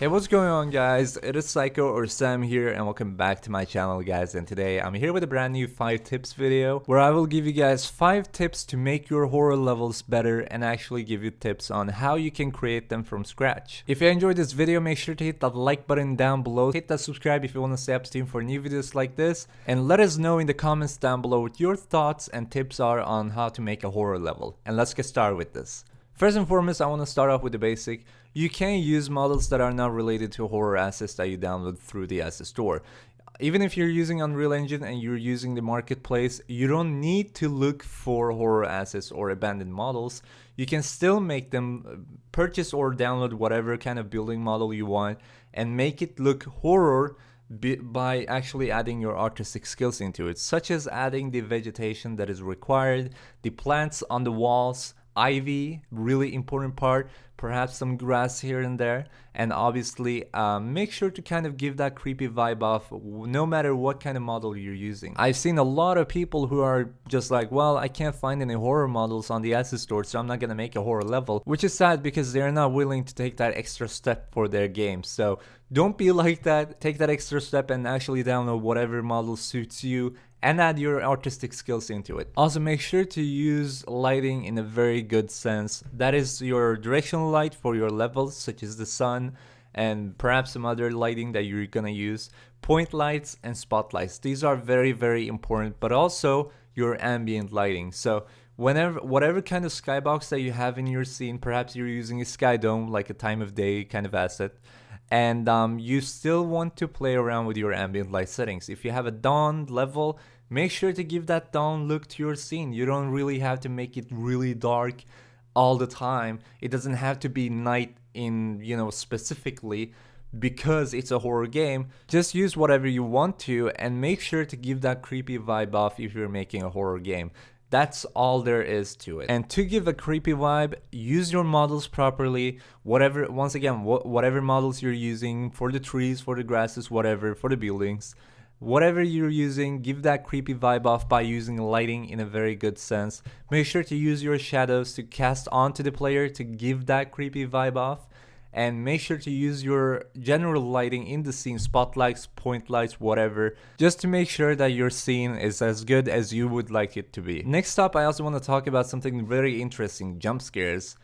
Hey, what's going on, guys? It is Psycho or Sam here, and welcome back to my channel, guys. And today I'm here with a brand new 5 tips video where I will give you guys 5 tips to make your horror levels better and actually give you tips on how you can create them from scratch. If you enjoyed this video, make sure to hit that like button down below, hit that subscribe if you want to stay up to date for new videos like this, and let us know in the comments down below what your thoughts and tips are on how to make a horror level. And let's get started with this. First and foremost, I want to start off with the basic. You can use models that are not related to horror assets that you download through the asset store. Even if you're using Unreal Engine and you're using the marketplace, you don't need to look for horror assets or abandoned models. You can still make them, purchase or download whatever kind of building model you want and make it look horror by actually adding your artistic skills into it, such as adding the vegetation that is required, the plants on the walls, ivy, really important part, perhaps some grass here and there, and obviously make sure to kind of give that creepy vibe off no matter what kind of model you're using. I've seen a lot of people who are just like, well, I can't find any horror models on the asset store, so I'm not gonna make a horror level, which is sad because they're not willing to take that extra step for their game. So don't be like that. Take that extra step and actually download whatever model suits you and add your artistic skills into it. Also, make sure to use lighting in a very good sense. That is your directional light for your levels, such as the sun and perhaps some other lighting that you're gonna use. Point lights and spotlights. These are very, very important, but also your ambient lighting. So whatever kind of skybox that you have in your scene, perhaps you're using a sky dome, like a time of day kind of asset, and you still want to play around with your ambient light settings. If you have a dawn level, make sure to give that dawn look to your scene. You don't really have to make it really dark all the time. It doesn't have to be night in, specifically, because it's a horror game. Just use whatever you want to and make sure to give that creepy vibe off if you're making a horror game. That's all there is to it. And to give a creepy vibe, use your models properly. Whatever models you're using for the trees, for the grasses, whatever, for the buildings, whatever you're using, give that creepy vibe off by using lighting in a very good sense. Make sure to use your shadows to cast onto the player to give that creepy vibe off. And make sure to use your general lighting in the scene, spotlights, point lights, whatever, just to make sure that your scene is as good as you would like it to be. Next up, I also want to talk about something very interesting, jump scares.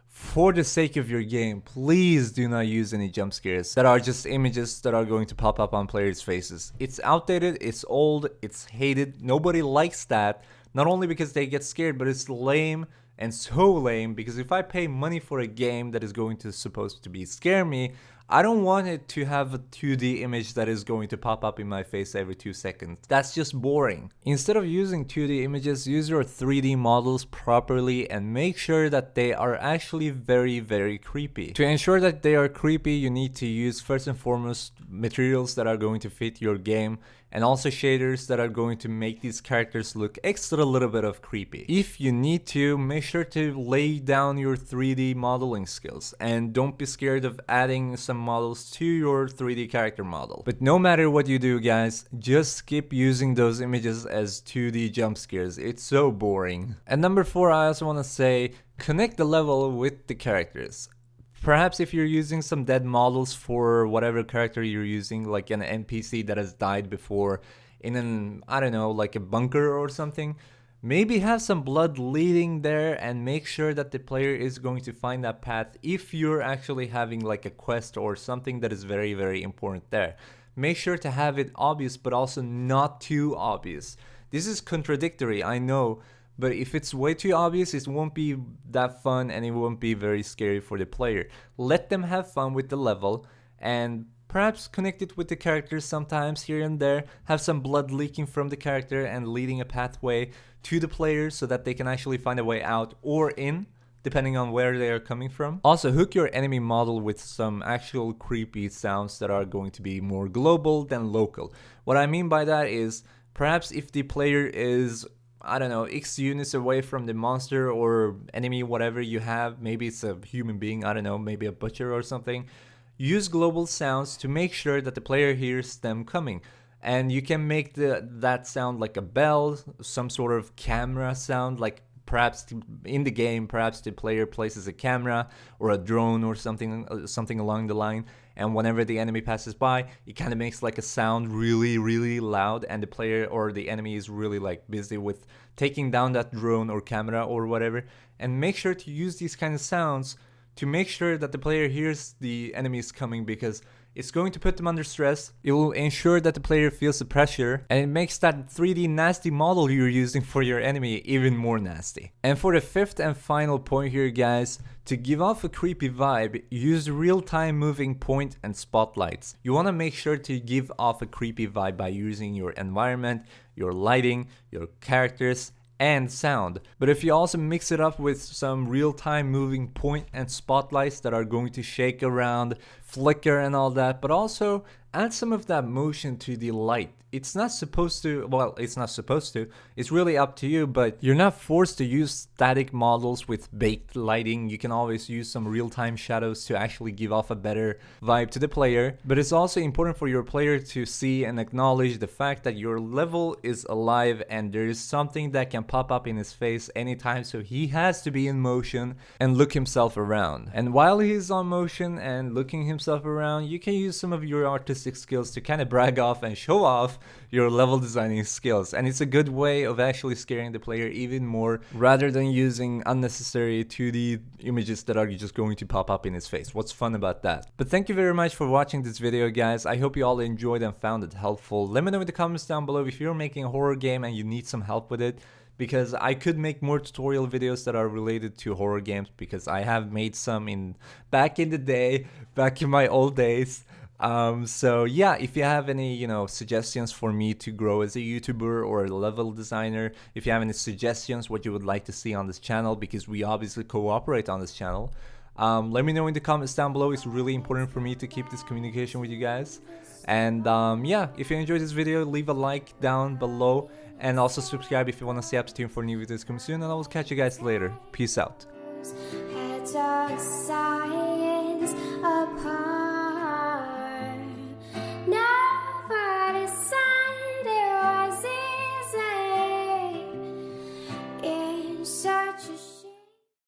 For the sake of your game, please do not use any jump scares that are just images that are going to pop up on players' faces. It's outdated, it's old, it's hated, nobody likes that. Not only because they get scared, but it's lame. And so lame, because if I pay money for a game that is going to supposed to be scare me, I don't want it to have a 2D image that is going to pop up in my face every 2 seconds. That's just boring. Instead of using 2D images, use your 3D models properly and make sure that they are actually very, very creepy. To ensure that they are creepy, you need to use first and foremost materials that are going to fit your game, and also shaders that are going to make these characters look extra little bit of creepy. If you need to, make sure to lay down your 3D modeling skills and don't be scared of adding some models to your 3D character model. But no matter what you do, guys, just skip using those images as 2D jump scares. It's so boring. And number 4, I also want to say, connect the level with the characters. Perhaps if you're using some dead models for whatever character you're using, like an NPC that has died before in an, I don't know, like a bunker or something, maybe have some blood leading there and make sure that the player is going to find that path if you're actually having like a quest or something that is very, very important there. Make sure to have it obvious, but also not too obvious. This is contradictory, I know. But if it's way too obvious, it won't be that fun and it won't be very scary for the player. Let them have fun with the level and perhaps connect it with the characters sometimes here and there. Have some blood leaking from the character and leading a pathway to the player so that they can actually find a way out or in, depending on where they are coming from. Also, hook your enemy model with some actual creepy sounds that are going to be more global than local. What I mean by that is, perhaps if the player is, I don't know, X units away from the monster or enemy, whatever you have, maybe it's a human being, I don't know, maybe a butcher or something, use global sounds to make sure that the player hears them coming. And you can make that sound like a bell, some sort of camera sound, like perhaps in the game, perhaps the player places a camera or a drone or something along the line, and whenever the enemy passes by, it kind of makes like a sound really loud, and the player or the enemy is really like busy with taking down that drone or camera or whatever. And make sure to use these kind of sounds to make sure that the player hears the enemies coming, because it's going to put them under stress. It will ensure that the player feels the pressure, and it makes that 3D nasty model you're using for your enemy even more nasty. And for the fifth and final point here, guys, to give off a creepy vibe, use real-time moving point and spotlights. You want to make sure to give off a creepy vibe by using your environment, your lighting, your characters, and sound. But if you also mix it up with some real-time moving point and spotlights that are going to shake around, flicker and all that, but also add some of that motion to the light. It's not supposed to, well, it's not supposed to, it's really up to you, but you're not forced to use static models with baked lighting. You can always use some real-time shadows to actually give off a better vibe to the player. But it's also important for your player to see and acknowledge the fact that your level is alive and there is something that can pop up in his face anytime, so he has to be in motion and look himself around. And while he's on motion and looking himself around, you can use some of your artistic skills to kind of brag off and show off your level designing skills. And it's a good way of actually scaring the player even more, rather than using unnecessary 2D images that are just going to pop up in his face. What's fun about that? But thank you very much for watching this video, guys. I hope you all enjoyed and found it helpful. Let me know in the comments down below if you're making a horror game and you need some help with it, because I could make more tutorial videos that are related to horror games, because I have made some back in the day, back in my old days. So yeah, if you have any, suggestions for me to grow as a YouTuber or a level designer, if you have any suggestions what you would like to see on this channel, because we obviously cooperate on this channel, let me know in the comments down below. It's really important for me to keep this communication with you guys. And yeah, if you enjoyed this video, leave a like down below, and also subscribe if you want to stay up to tune for new videos coming soon, and I will catch you guys later. Peace out.